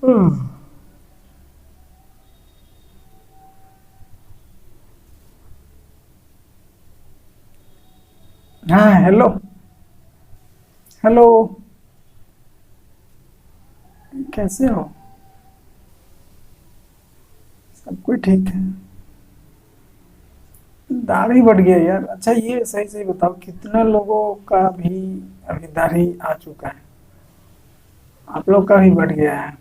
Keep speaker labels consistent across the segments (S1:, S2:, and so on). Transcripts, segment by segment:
S1: हम्म। हाँ, hello. Hello. कैसे हो? सब कुछ ठीक है। दाढ़ी बढ़ गया यार। अच्छा, ये सही सही बताओ, कितने लोगों का भी अभी दाढ़ी आ चुका है? आप लोग का भी बढ़ गया है?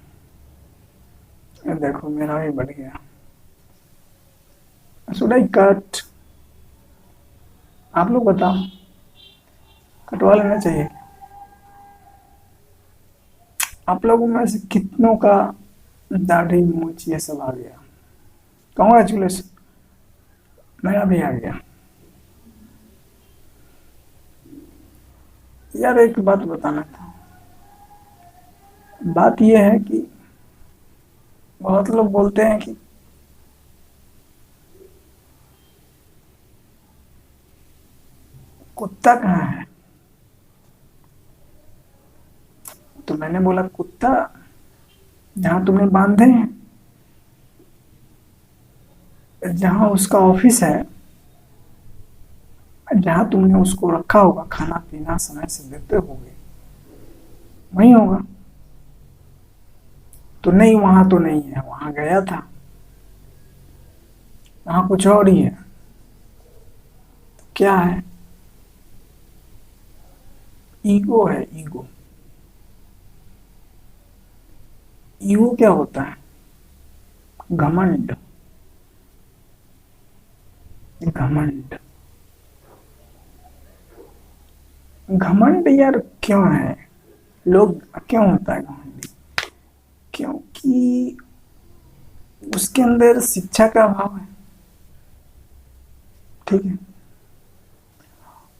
S1: ये देखो, मेरा भी बढ़ गया। Should I cut? आप लोग बताओ, कटवा लेना चाहिए? आप लोगों में से कितनों का दाढ़ी मूंछ ये सब आ गया? कॉन्ग्रेचुलेसन। मेरा भी आ गया। यार, एक बात बताना था। बात यह है कि बहुत लोग बोलते हैं कि कुत्ता कहाँ है। तो मैंने बोला, कुत्ता जहां तुमने बांधे हैं, जहां उसका ऑफिस है, जहां तुमने उसको रखा होगा, खाना पीना समय से देते होगे, वही होगा। तो नहीं, वहां तो नहीं है, वहां गया था। वहां कुछ और ही है। क्या है? ईगो है, ईगो। ईगो क्या होता है? घमंड। घमंड। घमंड यार, क्यों है? लोग क्यों होता है घमंडी? क्योंकि उसके अंदर शिक्षा का अभाव है। ठीक है।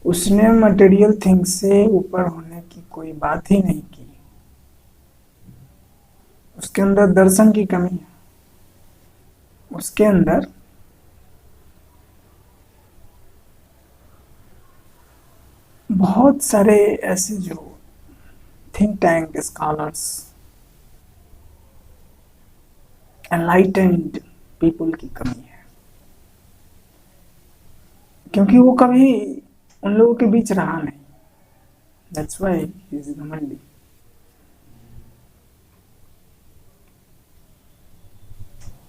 S1: उसने मटेरियल थिंग से ऊपर होने की कोई बात ही नहीं की। उसके अंदर दर्शन की कमी है। उसके अंदर बहुत सारे ऐसे जो think tank scholars, enlightened people की कमी है। क्योंकि वो कभी उन लोगों के बीच रहा नहीं। दैट्स व्हाई ही इज घमंडी।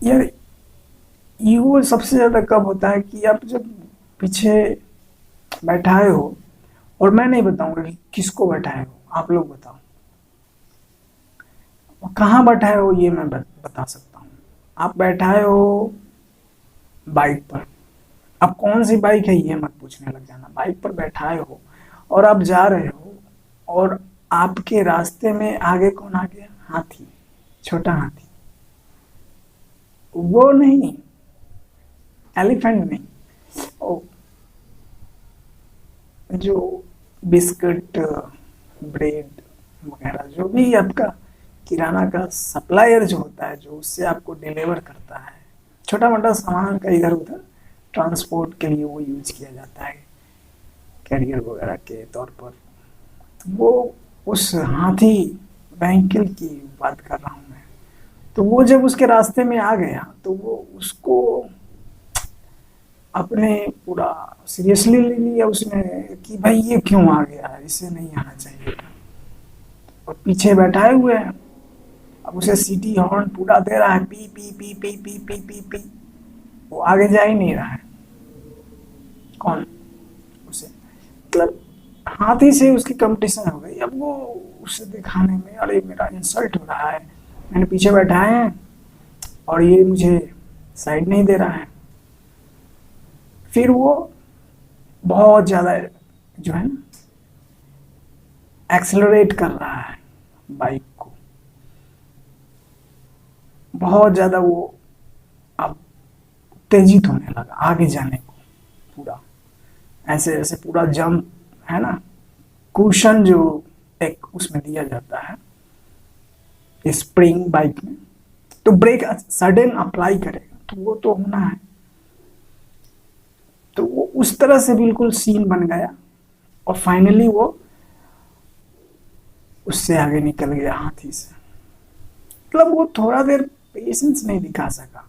S1: यार, ईगो सबसे ज्यादा कब होता है कि आप जब पीछे बैठाए हो, और मैं नहीं बताऊंगा कि किसको बैठाए हो, आप लोग बताओ। कहाँ बैठाए हो ये मैं बता सकता हूँ। आप बैठाए हो बाइक पर। अब कौन सी बाइक है ये मत पूछने लग जाना। बाइक पर बैठाए हो और आप जा रहे हो, और आपके रास्ते में आगे कौन आ गया? हाथी। छोटा हाथी। वो नहीं, एलिफेंट नहीं। ओ, जो बिस्किट, ब्रेड वगैरह जो भी आपका किराना का सप्लायर जो होता है, जो उससे आपको डिलीवर करता है, छोटा मोटा सामान का इधर उधर ट्रांसपोर्ट के लिए वो यूज किया जाता है, कैरियर वगैरह के तौर पर। तो वो उस हाथी व्हीकल की बात कर रहा हूँ मैं। तो वो जब उसके रास्ते में आ गया, तो वो उसको अपने पूरा सीरियसली ले लिया उसने कि भाई ये क्यों आ गया, इसे नहीं आना चाहिए। और पीछे बैठाए हुए हैं। अब उसे सिटी हॉर्न पूरा दे रहा है, P P P P P P P P. वो आगे जा ही नहीं रहा है। कौन? उसे मतलब हाथी से उसकी कंपटीशन हो गई। अब वो उसे दिखाने में, अरे मेरा इंसल्ट हो रहा है, मैंने पीछे बैठाए हैं और ये मुझे साइड नहीं दे रहा है। फिर वो बहुत ज्यादा जो है ना, एक्सेलरेट कर रहा है बाइक को। बहुत ज्यादा वो अब उत्तेजित होने लगा आगे जाने को। पूरा ऐसे ऐसे पूरा जंप है ना, कुशन जो एक उसमें दिया जाता है स्प्रिंग बाइक में, तो ब्रेक सडन अप्लाई करेगा तो वो तो होना है। तो वो उस तरह से बिल्कुल सीन बन गया, और फाइनली वो उससे आगे निकल गया हाथी से। मतलब वो थोड़ा देर पेशेंस नहीं दिखा सका।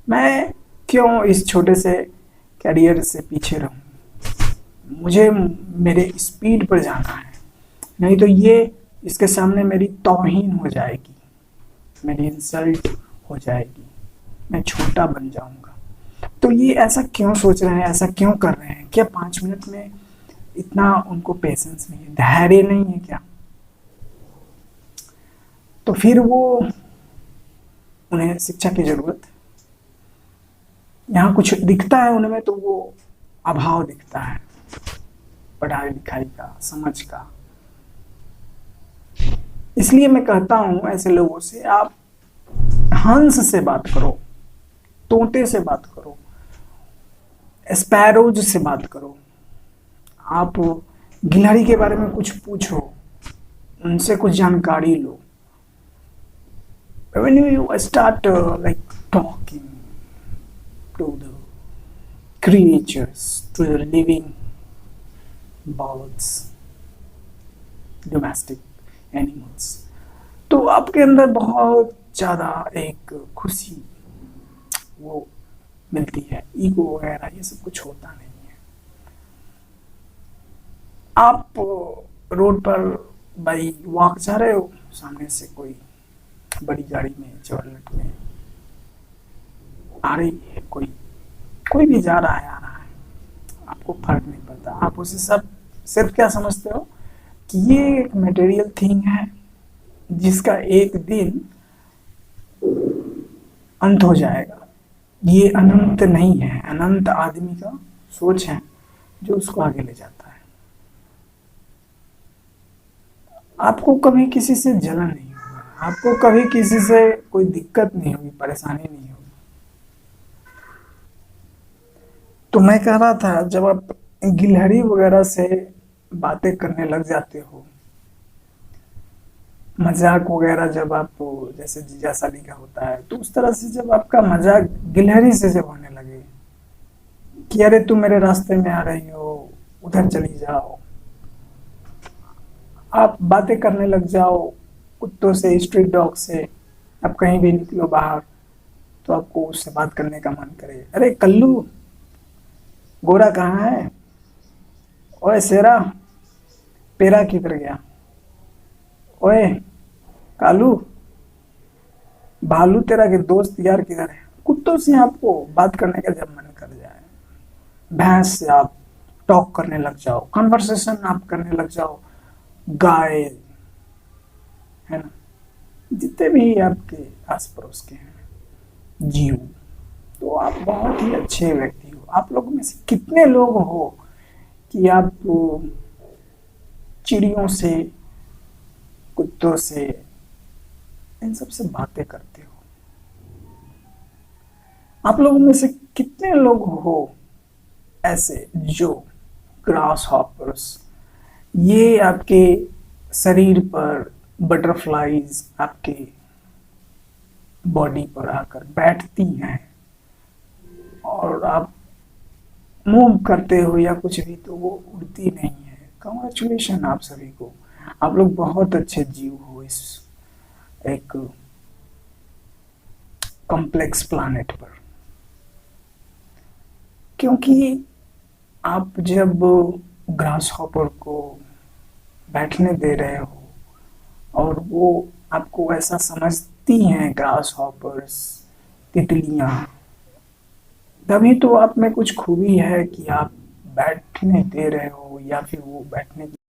S1: मैं क्यों इस छोटे से करियर से पीछे रहूं, मुझे मेरे स्पीड पर जाना है, नहीं तो ये इसके सामने मेरी तौहीन हो जाएगी, मेरी इंसल्ट हो जाएगी, मैं छोटा बन जाऊंगा। तो ये ऐसा क्यों सोच रहे हैं, ऐसा क्यों कर रहे हैं? क्या 5 मिनट में इतना उनको पेशेंस नहीं है, धैर्य नहीं है क्या? तो फिर वो उन्हें शिक्षा की जरूरत है। यहाँ कुछ दिखता है उनमें तो वो अभाव दिखता है पढ़ाई लिखाई का, समझ का। इसलिए मैं कहता हूं ऐसे लोगों से आप हंस से बात करो, तोते से बात करो, स्पैरोज से बात करो, आप गिलहरी के बारे में कुछ पूछो, उनसे कुछ जानकारी लो। When you start like talking to the creatures, to the living birds, domestic animals, तो आपके अंदर बहुत ज़्यादा एक खुशी वो मिलती है। ईगो वगैरह ये सब कुछ होता नहीं है। आप रोड पर बाई वॉक जा रहे हो, सामने से कोई बड़ी गाड़ी में, चौरलट में आ रही है, कोई भी जा रहा है, आ रहा है, आपको फर्क नहीं पड़ता। आप उसे सब सिर्फ क्या समझते हो कि ये एक मटेरियल थिंग है जिसका एक दिन अंत हो जाएगा। ये अनंत नहीं है, अनंत आदमी का सोच है जो उसको आगे ले जाता है। आपको कभी किसी से जलन नहीं होगा, आपको कभी किसी से कोई दिक्कत नहीं होगी, परेशानी नहीं होगी। तो मैं कह रहा था जब आप गिलहरी वगैरह से बातें करने लग जाते हो, मजाक वगैरह जब आप जैसे जीजा साली का होता है, तो उस तरह से जब आपका मजाक गिलहरी से जब होने लगे कि अरे तुम मेरे रास्ते में आ रही हो, उधर चली जाओ, आप बातें करने लग जाओ कुत्तों से, स्ट्रीट डॉग से। आप कहीं भी निकलो बाहर तो आपको उससे बात करने का मन करे, अरे कल्लू गोरा कहाँ है, ओए शेरा पेरा किधर गया, ओए कालू भालू तेरा के दोस्त यार किधर है। कुत्तों से आपको बात करने का जब मन कर जाए, भैंस से आप टॉक करने लग जाओ, कन्वर्सेशन आप करने लग जाओ, गाय है ना, जितने भी आपके आस पड़ोस के हैं जीव, तो आप बहुत ही अच्छे व्यक्ति हो। आप लोगों में से कितने लोग हो कि आप चिड़ियों से, कुत्तों से, इन सब से बातें करते हो? आप लोगों में से कितने लोग हो ऐसे जो ग्रास हॉपर्स, ये आपके शरीर पर बटरफ्लाईज आपके बॉडी पर आकर बैठती हैं और आप मूव करते हो या कुछ भी तो वो उड़ती नहीं है। कांग्रेचुलेशन आप सभी को, आप लोग बहुत अच्छे जीव हो इस एक कॉम्प्लेक्स प्लैनेट पर। क्योंकि आप जब ग्रास हॉपर को बैठने दे रहे हो और वो आपको ऐसा समझती हैं, ग्रास हॉपर्स, तितलियां, तभी तो आप में कुछ खूबी है कि आप बैठने दे रहे हो या फिर वो बैठने